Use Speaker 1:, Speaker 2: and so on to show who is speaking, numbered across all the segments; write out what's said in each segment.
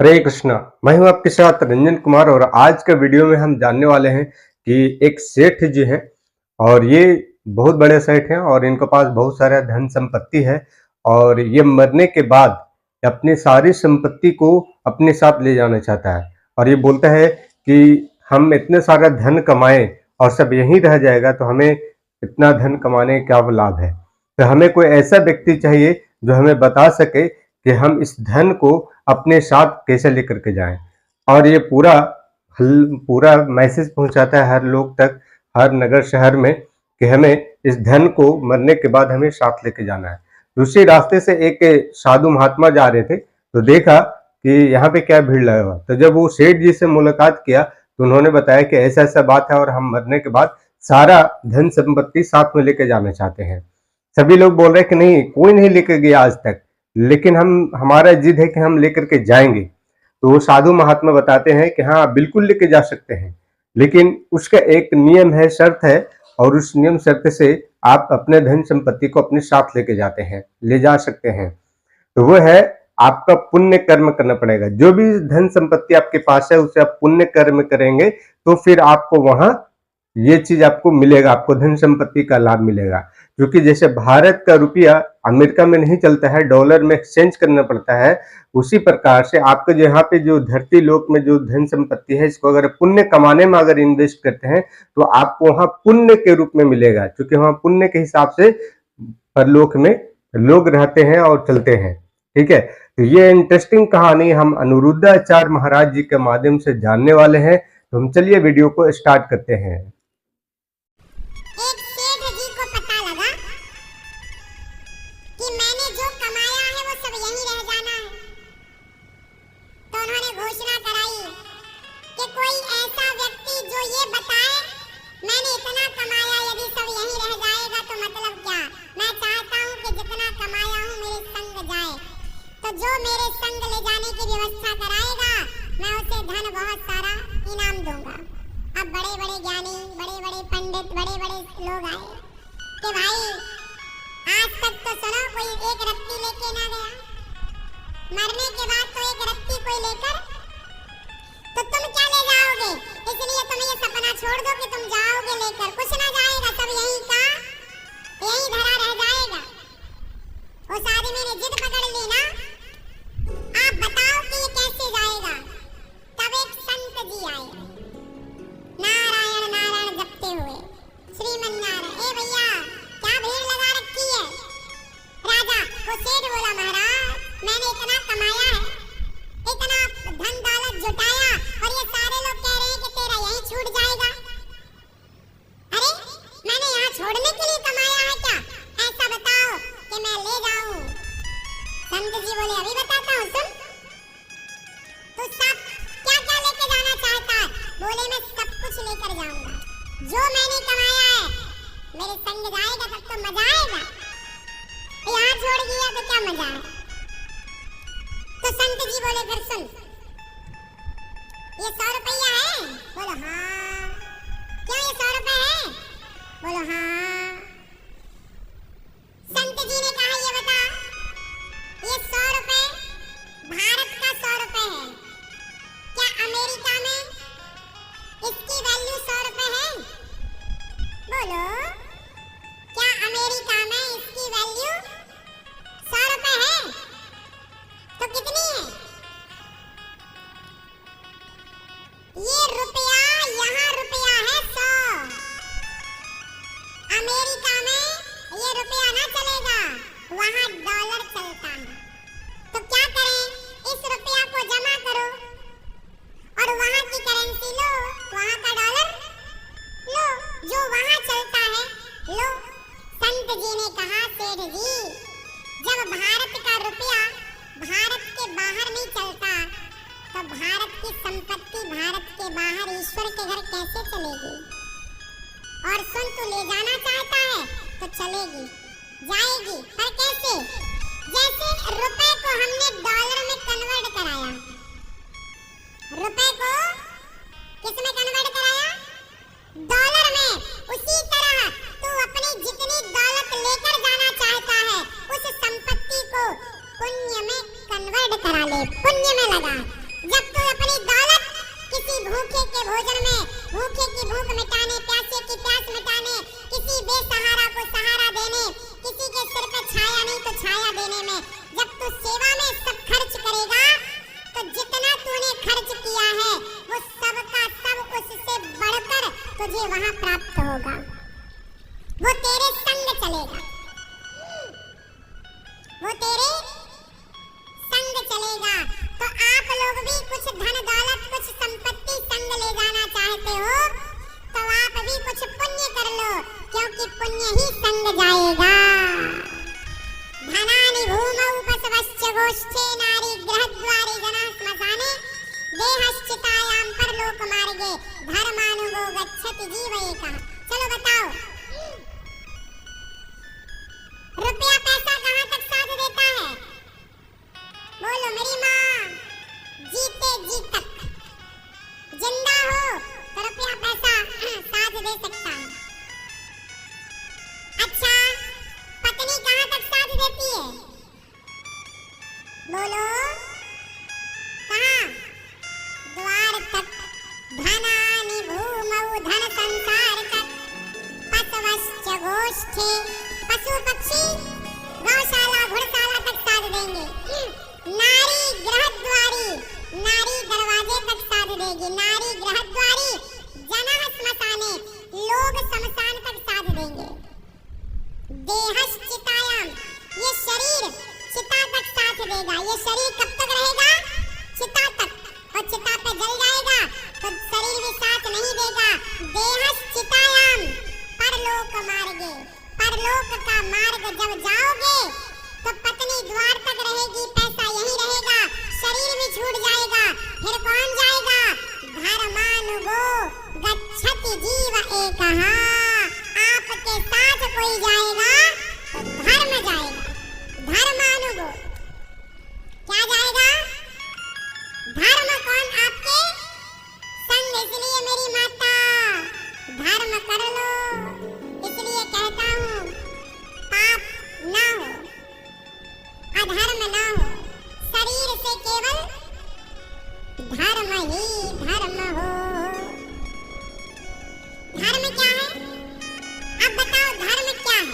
Speaker 1: हरे कृष्णा। मैं हूं आपके साथ रंजन कुमार और आज के वीडियो में हम जानने वाले हैं कि एक सेठ जी हैं और ये बहुत बड़े सेठ हैं और इनके पास बहुत सारा धन संपत्ति है और ये मरने के बाद अपनी सारी संपत्ति को अपने साथ ले जाना चाहता है और ये बोलता है कि हम इतने सारा धन कमाएं और सब यहीं रह जाएगा तो हमें इतना धन कमाने का क्या लाभ है। तो हमें कोई ऐसा व्यक्ति चाहिए जो हमें बता सके कि हम इस धन को अपने साथ कैसे लेकर के जाएं और ये पूरा मैसेज पहुंचाता है हर लोग तक, हर नगर शहर में कि हमें इस धन को मरने के बाद हमें साथ लेके जाना है। दूसरे रास्ते से एक साधु महात्मा जा रहे थे तो देखा कि यहाँ पे क्या भीड़ लगा हुआ। तो जब वो सेठ जी से मुलाकात किया तो उन्होंने बताया कि ऐसा ऐसा बात है और हम मरने के बाद सारा धन संपत्ति साथ में लेके जाना चाहते हैं। सभी लोग बोल रहे हैं कि नहीं, कोई नहीं लेके गया आज तक, लेकिन हमारा जिद है कि हम लेकर के जाएंगे। तो वो साधु महात्मा बताते हैं कि हाँ बिल्कुल लेके जा सकते हैं, लेकिन उसका एक नियम है, शर्त है, और उस नियम शर्त से आप अपने धन संपत्ति को अपने साथ लेके जाते हैं, ले जा सकते हैं। तो वो है, आपका पुण्य कर्म करना पड़ेगा। जो भी धन संपत्ति आपके पास है उसे आप पुण्य कर्म करेंगे तो फिर आपको वहां ये चीज आपको मिलेगा, आपको धन संपत्ति का लाभ मिलेगा। क्योंकि जैसे भारत का रुपया अमेरिका में नहीं चलता है, डॉलर में एक्सचेंज करना पड़ता है, उसी प्रकार से आपके यहाँ पे जो धरती लोक में जो धन संपत्ति है इसको अगर पुण्य कमाने में अगर इन्वेस्ट करते हैं तो आपको वहां पुण्य के रूप में मिलेगा, क्योंकि वहां पुण्य के हिसाब से परलोक में लोग रहते हैं और चलते हैं। ठीक है, तो ये इंटरेस्टिंग कहानी हम अनिरुद्धाचार्य महाराज जी के माध्यम से जानने वाले हैं। तो हम चलिए वीडियो को स्टार्ट करते हैं।
Speaker 2: एक सेठ जी को पता लगा कि मैंने जो कमाया है वो सब यहीं रह जाना है, तो उन्होंने घोषणा कराई कि कोई ऐसा व्यक्ति जो ये बताए मैंने इतना कमाया, यदि सब यहीं रह जाएगा तो मतलब क्या, मैं चाहता हूँ कि जितना कमाया हूँ मेरे संग जाए, तो जो मेरे संग ले जाने की व्यवस्था कराएगा मैं उसे धन बहुत सारा इनाम दूंगा। अब बड़े बड़े ज्ञानी, बड़े बड़े पंडित, बड़े बड़े लोग आए कि भाई आज तक तो सुनो कोई एक रत्ती लेके ना गया, मरने के बाद तो एक रत्ती कोई लेकर, तो तुम क्या ले जाओगे, इसलिए तुम ये सपना छोड़ दो कि तुम जाओगे लेकर, कुछ ना जाएगा, सब यहीं का यहीं धरा रह जाएगा। उस आदमी ने जिद पकड़ ली ना, आप बताओ कि ये कैसे जाएगा। तब एक संत जी आए, नारायण नारायण जपते हुए, श्रीमन नारायण। ए भैया क्या भीड़ लगा रखी है। राजा वो सेठ बोला, महाराज मैंने इतना कमाया है, इतना धन दौलत जुटाया और ये सारे लोग कह रहे हैं कि तेरा यहीं छूट जाएगा। अरे मैंने यहाँ छोड़ने के लिए कमाया है क्या, ऐसा बताओ कि मैं ले जाऊं। संत जी बोले, अभी बताता हूँ, सुन। तो सब क्या क्या लेके जाना चाहता है। बोले मैं सब कुछ लेकर जाऊंगा, जो मैंने कमाया है मेरे संग जाएगा तब तो मजा आएगा, यहाँ छोड़ दिया तो क्या मजा है। तो संत जी बोले, फिर सुन, ये 100 रुपया है। बोलो हाँ। क्यों ये 100 रुपए है। बोलो हाँ। संत जी ने कहा, ये बता, ये 100 रुपए भारत का 100 रुपए है, क्या अमेरिका में इसकी वैल्यू 100 रुपए है। बोलो क्या अमेरिका में इसकी वैल्यू 100 रुपए है, तो कितनी है। ये रुपया, यहाँ रुपया है 100, अमेरिका में ये रुपया ना चलेगा, वहाँ डॉलर चलता है। तो क्या करें, इस रुपया को जमा करो और वहाँ की करेंसी लो, वहाँ का डॉलर लो, जो वहाँ चलता है लो। संत जी ने कहा, सेठ जी जब भारत का रुपया भारत के बाहर नहीं चलता तो भारत की संपत्ति भारत के बाहर ईश्वर के घर कैसे चलेगी। और सुन, तू ले जाना चाहता है तो चलेगी, जाएगी, पर कैसे। जैसे रुपए को हमने डॉलर में कन्वर्ट कराया, रुपए को किस में कन्वर्ट कराया, डॉलर में, उसी तरह तू अपनी जितनी दौलत लेकर जाना चाहता है उस संपत्ति को पुण्य में कन्वर्ट करा ले, पुण्य में लगा। जब तू अपनी दौलत किसी भूखे के भोजन में, भूखे की भूख मिटाने, प्यासे की प्यास मिटाने, किसी बेसहारा को सहारा देने, किसी के सिर पे छाया नहीं तो छाया देने में, जब तू सेवा में सब खर्च करेगा तो जितना तूने खर्च किया है वो सब का सब उससे बढ़कर तुझे वहां प्राप्त होगा। वो तेरे संग चलेगा, वो तेरे संग चलेगा। तो आप लोग भी कुछ धन दौलत, कुछ संपत्ति संग ले जाना चाहते हो तो आप भी कुछ पुण्य कर लो, क्योंकि पुण्य ही संग जाएगा। धनानि भूमौ पशवश्च गोष्ठे नारी गृहद्वारे जनाः श्मशाने देहश्चितायां परलोक मार्गे धर्मानुगो गच्छति जीव एकः। चलो बताओ, रुपया पैसा कहाँ तक साथ देता है? बोलो मेरी माँ, जीते जी तक। जिंदा हो तो रुपया पैसा साथ दे सकता है। अच्छा, पत्नी कहाँ तक साथ देती है? बोलो कहाँ? द्वार तक। धनानि भूमौ धन संसार तक पशवश्च गोष्ठे, पशु पक्षी गौशाला घुड़शाला तक साथ देंगे। नारी गृहद्वारी, नारी दरवाजे तक साथ देगी। नारी गृहद्वारी जनाः श्मशाने, लोग शमशान तक साथ देंगे। देहश्चितायां, ये शरीर चिता तक साथ देगा। ये शरीर कब तक रहेगा? चिता तक। और चिता पे जल जाएगा तो शरीर भी साथ नहीं देगा। देहश्चितायां परलोक मार्गे, परलोक का मार्ग जब जाओगे तो पत्नी द्वार तक रहेगी, पैसा यहीं रहेगा, शरीर भी छूट जाएगा। फिर कौन जाएगा? धर्मानुगो गच्छति जीव एकः। आपके साथ कोई जाएगा तो धर्म जाएगा, धर्मानुगो। क्या जाएगा? धर्म। कौन? आपके संग। इसलिए मेरी माता, धर्म कर लो। इसलिए कहता हूँ, पाप ना हो, अधर्म ना हो, शरीर से केवल धर्म ही धर्म हो। धर्म क्या है? अब बताओ, धर्म क्या है?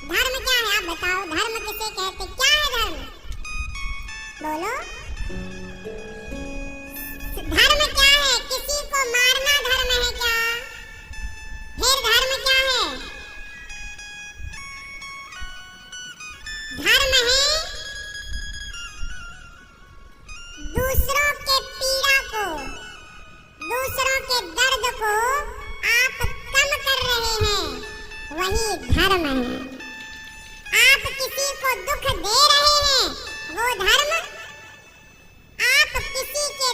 Speaker 2: धर्म क्या है? आप बताओ, धर्म किसे कहते? क्या है धर्म? बोलो। धर्म क्या है? किसी को मारना धर्म है क्या? फिर धर्म क्या है? धर्म है दूसरों के पीड़ा को, दूसरों के दर्द को आप कम कर रहे हैं, वही धर्म है। आप किसी को दुख दे रहे हैं, वो धर्म। आप किसी के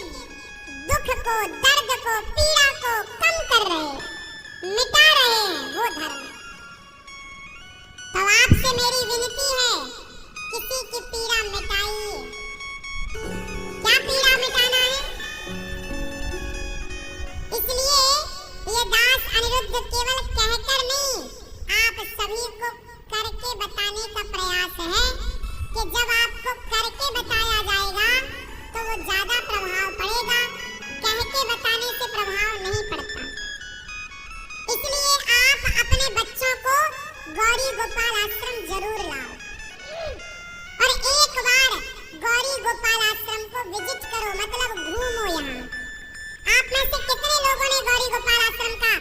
Speaker 2: दुख को, दर्द को, पीड़ा को कम कर रहे हैं, मिटा रहे हैं, वो धर्म। तो आपसे मेरी विनती है, किसी की पीड़ा मिटाइए। क्या पीड़ा मिटाना है? इसलिए ये दास अनिरुद्ध केवल कहकर नहीं, आप सभी को करके बताने का प्रयास है कि जब आपको करके बताया जाएगा तो वो ज्यादा प्रभाव पड़ेगा। कह के बताने से प्रभाव नहीं पड़ता। इसलिए आप अपने बच्चों को गौरी गोपाल आश्रम जरूर लाओ और एक बार गौरी गोपाल आश्रम को विजिट करो, मतलब घूमो यहाँ। आप में से कितने लोगों ने गौरी गोपाल आश्रम का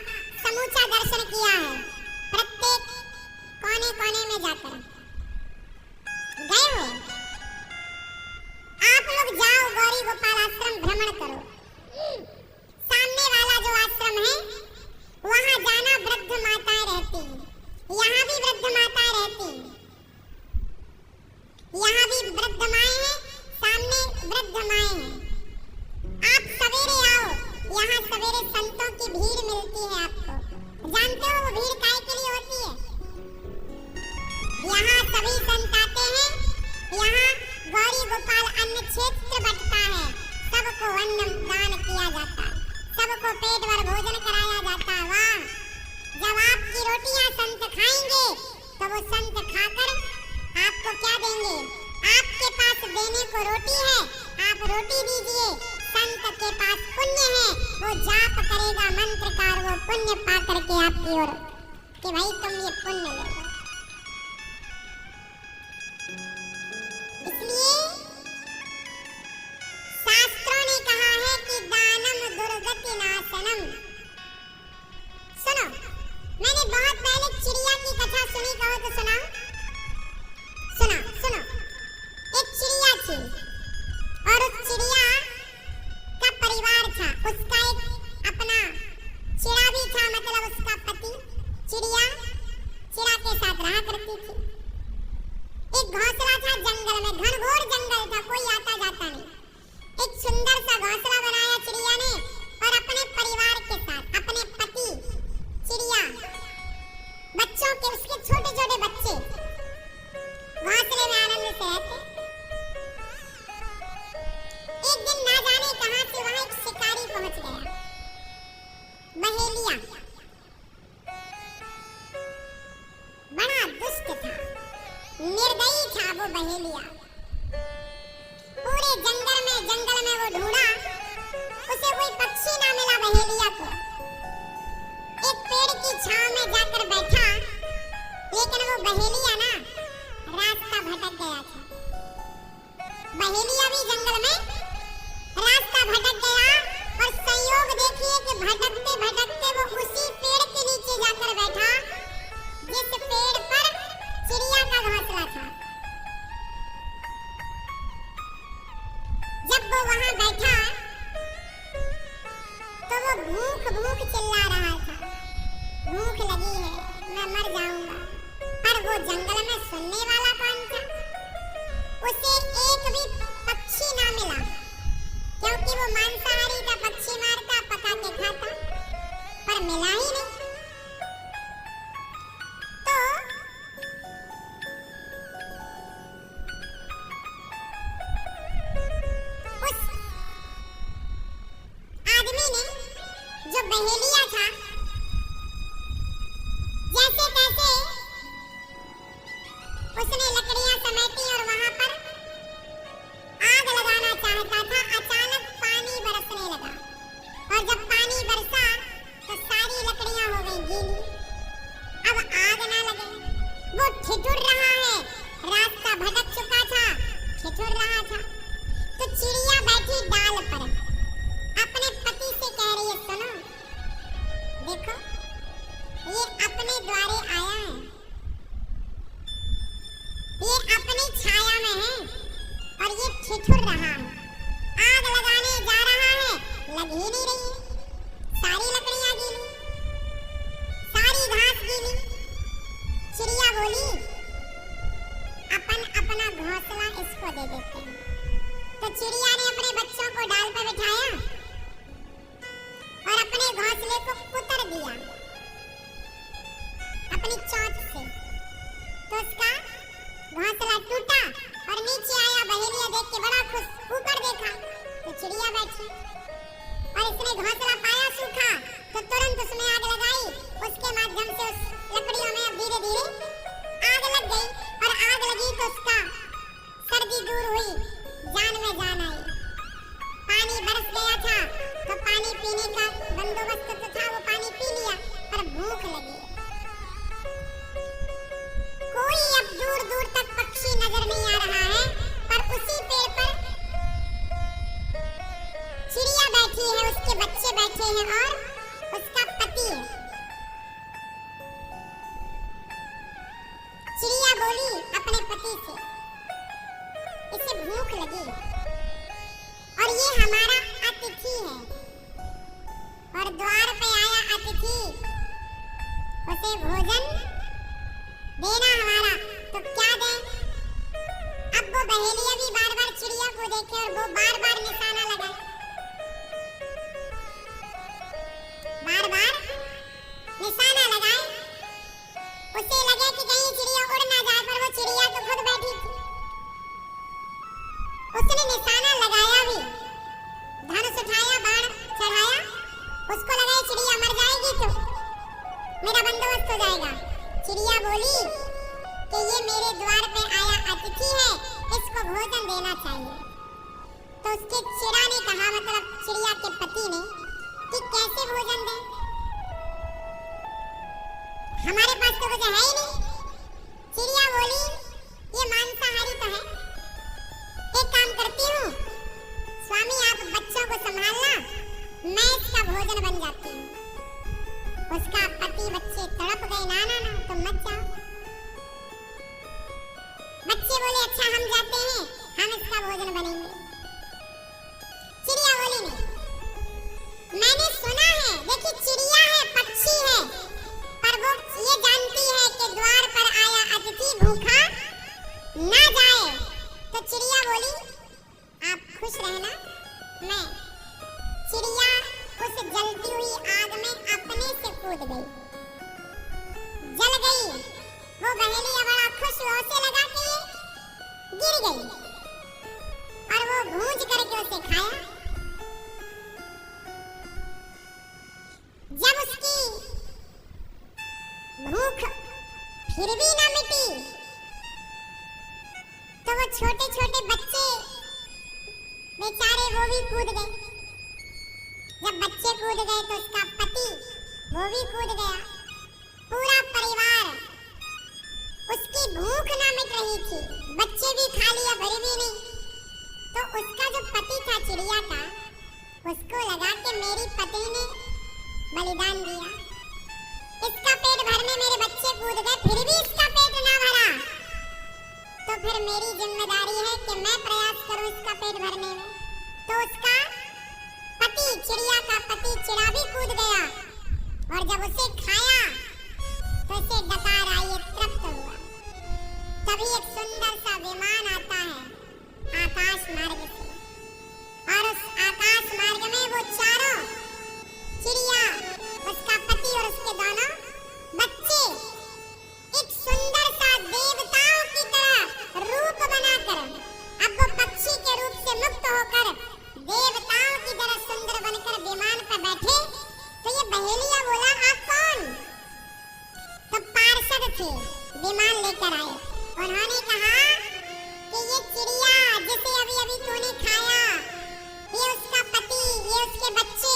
Speaker 2: समूचा दर्शन किया है? प्रत्येक कोने कोने में जाकर गए हो? आप लोग जाओ, गौरी गोपाल आश्रम भ्रमण करो। सामने वाला जो आश्रम है वहाँ जाना, वृद्ध माताएं रहती हैं। यहाँ भी वृद्ध माताएं रहती हैं, यहाँ भी वृद्ध माएं हैं, सामने वृद्ध माएं हैं। आप सवेरे आओ, यहाँ सवेरे संतों की भीड़ मिलती है आपको। जानते हो वो भीड़ काहे के लिए होती है? यहाँ सभी संत आते हैं, यहाँ गौरी गोपाल अन्न क्षेत्र बंटता है, सबको अन्न दान किया जाता है, सबको पेट भर भोजन कराया जाता है। वाह! जब आपकी रोटियां संत खाएंगे तो वो संत खाकर आपको क्या देंगे? आपके पास देने को रोटी है रोटी दीजिए। संत के पास पुण्य है, वो जाप करेगा मंत्रकार, वो पुण्य पा करके आपकी ओर कि भाई तुम ये पुण्य लो। इसलिए शास्त्रों ने कहा है कि दानम दुर्गति नाशनम। सुनो, मैंने बहुत पहले चिड़िया की कथा सुनी, कहो तो सुनाओ। सुनो, एक चिड़िया थी और उस चिड़िया का परिवार था। उसका एक अपना चिड़ा भी था, मतलब उसका पति। चिड़िया चिड़ा के साथ रहा करती थी। एक घोंसला था जंगल में, घनघोर जंगल था, कोई आता जाता नहीं। एक सुंदर सा घोंसला बनाया चिड़िया ने और अपने परिवार के साथ, अपने पति, चिड़िया, बच्चों के, उसके छोटे छोटे बच्चे घोंसले में आनंद से रहते। एक दिन ना जाने कहां से वहां एक शिकारी पहुंच गया, बहेलिया। बड़ा दुष्ट था, निर्दयी था वो बहेलिया। पूरे जंगल में वो ढूंढा, उसे कोई पक्षी ना मिला बहेलिया को। एक पेड़ की छांव में जाकर बैठा, लेकिन वो बहेलिया ना रास्ता भटक गया था। बहेलिया भी जंगल में रास्ता भटक गया और संयोग देखिए कि भटकते भटकते वो उसी पेड़ के नीचे जाकर बैठा जिस पेड़ पर चिड़िया का घोंसला था। जब वो वहां बैठा तो वो भूख चिल्ला रहा था, भूख लगी है, मैं मर जाऊंगा। पर वो जंगल में सुनने वाला कौन था? उसे एक भी पक्षी ना मिला, क्योंकि वो मांसाहारी था, पक्षी मारता, पका के खाता, पर मिला ही नहीं। तो उस आदमी ने, जो बहेलिया था, जैसे तैसे उसने लकड़ियां समेटी और वहां पर आग लगाना चाहता था। अचानक पानी बरसने लगा और जब पानी बरसा तो सारी लकड़ियां हो गई गीली। अब आग ना लगे, वो ठिठुर रहा है, रास्ता भटक चुका था, ठिठुर रहा था। तो चिड़िया बैठी डाल पर अपने पति से कह रही है, सुनो देखो, ये अपने द्वारे आया है, ये अपनी छाया में है और ये ठिठुर रहा है, आग लगाने जा रहा है, लग ही नहीं रही है। सारी लकड़ियां गीली, सारी घास गीली। चिड़िया बोली, अपन अपना घोंसला इसको दे देते हैं। तो चिड़िया ने अपने बच्चों को डाल पर बिठाया और अपने घोंसले को कुतर दिया अपनी चोंच से। तो उसका घोंसला टूटा और नीचे आया। बहेलिया देख के बड़ा खुश, ऊपर देखा तो चिड़िया बैठी और इसने घोंसला पाया सूखा तो तुरंत उसमें आग लगाई। उसके माध्यम से उस लकड़ियों में धीरे धीरे आग लग गई और आग लगी तो उसका सर्दी दूर हुई, जान में जान आई। पानी बरस गया था तो पानी पीने का बंदोबस्त तो था, वो पानी पी लिया, पर भूख लगी। कोई अब दूर दूर तक पक्षी नजर नहीं आ रहा है, पर उसी पेड़ पर चिड़िया बैठी है, उसके बच्चे बैठे हैं और उसका पति है। चिड़िया बोली अपने पति से, इसे भूख लगी और ये हमारा अतिथि है और द्वार पे आया अतिथि, उसे भोजन देना हमारा, तो क्या दें? अब वो बहेलिया भी बार बार चिड़िया को देखे और वो बार बार निशाना लगाए, बार बार निशाना लगाए। उसे लगे कि कहीं चिड़िया उड़ ना जाए, पर वो चिड़िया तो खुद बैठी थी। उसने निशाना लगाया भी, धनुष उठाया, बाण चढ़ाया, उसको लगा चिड़िया मर जाएगी तो मेरा बंदोबस्त हो जाएगा। चिड़िया बोली कि ये मेरे द्वार पे आया अतिथि है, इसको भोजन देना चाहिए। तो उसके चिड़ा ने कहा, मतलब चिड़िया के पति ने, कि कैसे भोजन दें, हमारे पास तो कुछ है ही नहीं। चिड़िया बोली, ये मांसाहारी तो है, एक काम करती हूँ स्वामी, आप बच्चों को संभालना, मैं इसका भोजन बन जाती हूँ। उसका पति बच्चे तड़प गए, ना ना ना तुम मत जाओ। बच्चे बोले अच्छा हम जाते हैं, हम इसका भोजन बनेंगे। चिड़िया बोली नहीं, मैंने सुना है, देखिए चिड़िया है, पक्षी है, पर वो ये जानती है कि द्वार पर आया अतिथि भूखा ना जाए। तो चिड़िया बोली आप खुश रहना, मैं चिड़िया उस जलती हुई आग में अपने से कूद गई, जल गई। वो बहेलिया बड़ा खुश हुआ, उसे लगा कि गिर गई, और वो भूंज करके उसे खाया। जब उसकी भूख फिर भी ना मिटी, तो वो छोटे छोटे बच्चे बेचारे वो भी कूद गए। जब बच्चे कूद गए तो उसका पति वो भी कूद गया। पूरा परिवार, उसकी भूख ना मिट रही थी, बच्चे भी खा लिया, भरे भी नहीं। तो उसका जो पति था चिड़िया का, उसको लगा कि मेरी पत्नी ने बलिदान दिया, इसका पेट भरने मेरे बच्चे कूद गए, फिर भी इसका पेट ना भरा, तो फिर मेरी जिम्मेदारी है कि मैं प्रयास करूं इसका पेट भरने में। तो उसका पति, चिड़िया का पति चिड़ा भी कूद गया, और जब उसे खाया तो उसे डकार आई, तृप्त हुआ। तभी एक सुंदर सा विमान आता है आकाश मार्ग से, और उस आकाश मार्ग में वो चारों, चिड़िया, उसका पति और उसके दोनों बच्चे, एक सुंदर सा देवताओं की तरह रूप बनाकर, अब वो पक्षी के रूप से मुक्त होकर देवताओं की तरह सुंदर बनकर विमान पर बैठे। तो ये बहेलिया बोला आप कौन? तो पार्षद थे, विमान लेकर आए। उन्होंने कहा कि ये चिड़िया जिसे अभी अभी तूने खाया, ये उसका पति, ये उसके बच्चे।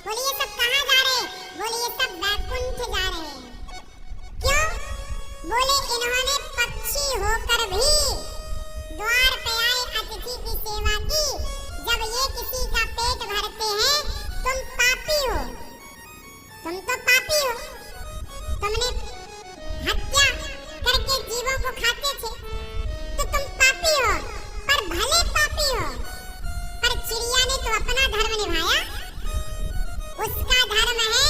Speaker 2: बोले ये सब कहाँ जा रहे? बोले ये सब बैकुंठ जा रहे हैं। क्यों? बोले इन्होंने पक्षी होकर भी द्वार पे आए अतिथि की सेवा की। जब ये किसी का पेट भरते हैं, तुम पापी हो, तुम तो पापी हो, तुमने हत्या करके जीवों को खाते थे, तो तुम पापी हो, पर भले पापी हो। पर चिड़िया ने तो अपना धर्म निभाया, उसका धर्म है,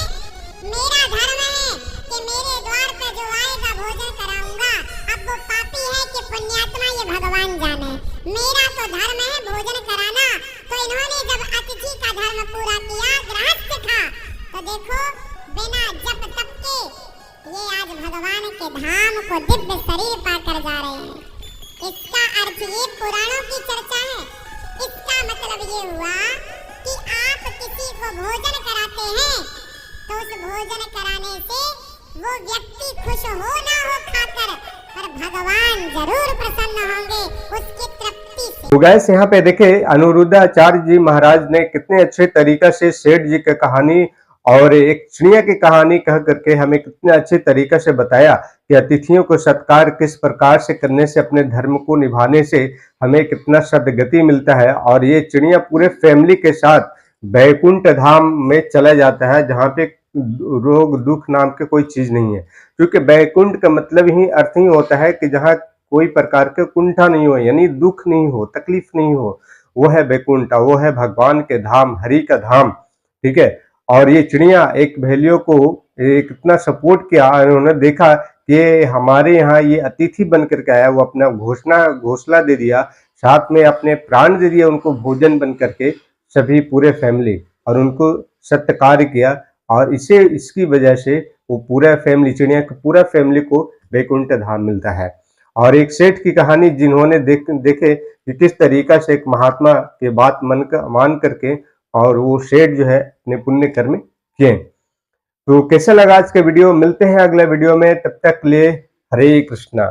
Speaker 2: मेरा धर्म है कि मेरे द्वार पर जो आएगा भोजन कराऊंगा। अब वो पापी है कि पुण्यात्मा ये भगवान जाने, मेरा तो धर्म है भोजन कराना। तो इन्होंने जब अतिथि का धर्म पूरा किया, गृहस्थ था, तो देखो बिना जप तप के ये आज भगवान के धाम को दिव्य शरीर पाकर जा रहे हैं। इसका अर्थ ये पुराणों की चर्चा है। इसका मतलब ये हुआ कि आप किसी को भोजन कराते हैं, तो उस भोजन कराने से वो व्यक्ति खुश हो ना हो खाकर, पर भगवान जरूर प्रसन्न होंगे उसकी तृप्ति से।
Speaker 1: तो गैस यहाँ पे देखे अनिरुद्धाचार्य जी महाराज ने कितने अच्छे तरीका से सेठ जी की कहानी और एक चिड़िया की कहानी कह करके हमें कितने अच्छे तरीके से बताया कि अतिथियों को सत्कार किस प्रकार से करने से, अपने धर्म को निभाने से हमें कितना सद्गति मिलता है। और ये चिड़िया पूरे फैमिली के साथ बैकुंठ धाम में चला जाता है, जहाँ पे रोग दुख नाम के कोई चीज नहीं है। क्योंकि बैकुंठ का मतलब ही अर्थ ही होता है कि जहाँ कोई प्रकार के कुंठा नहीं हो, यानी दुख नहीं हो, तकलीफ नहीं हो, वो है बैकुंठ, वो है भगवान के धाम, हरि का धाम। ठीक है। और ये चिड़िया एक बहेलियों को कितना सपोर्ट किया, उन्होंने देखा कि हमारे यहाँ ये अतिथि बन करके आया, वो अपना घोषणा दे दिया, साथ में अपने प्राण दे दिया उनको भोजन बन करके, सभी पूरे फैमिली, और उनको सत्कार किया। और इसकी वजह से वो पूरा फैमिली, चिड़िया का पूरा फैमिली को बैकुंठ धाम मिलता है। और एक सेठ की कहानी जिन्होंने देखे कि किस तरीका से एक महात्मा के बात मान करके और वो सेठ जो है अपने पुण्य कर्म किए। तो कैसा लगा आज का वीडियो? मिलते हैं अगले वीडियो में, तब तक ले हरे कृष्णा।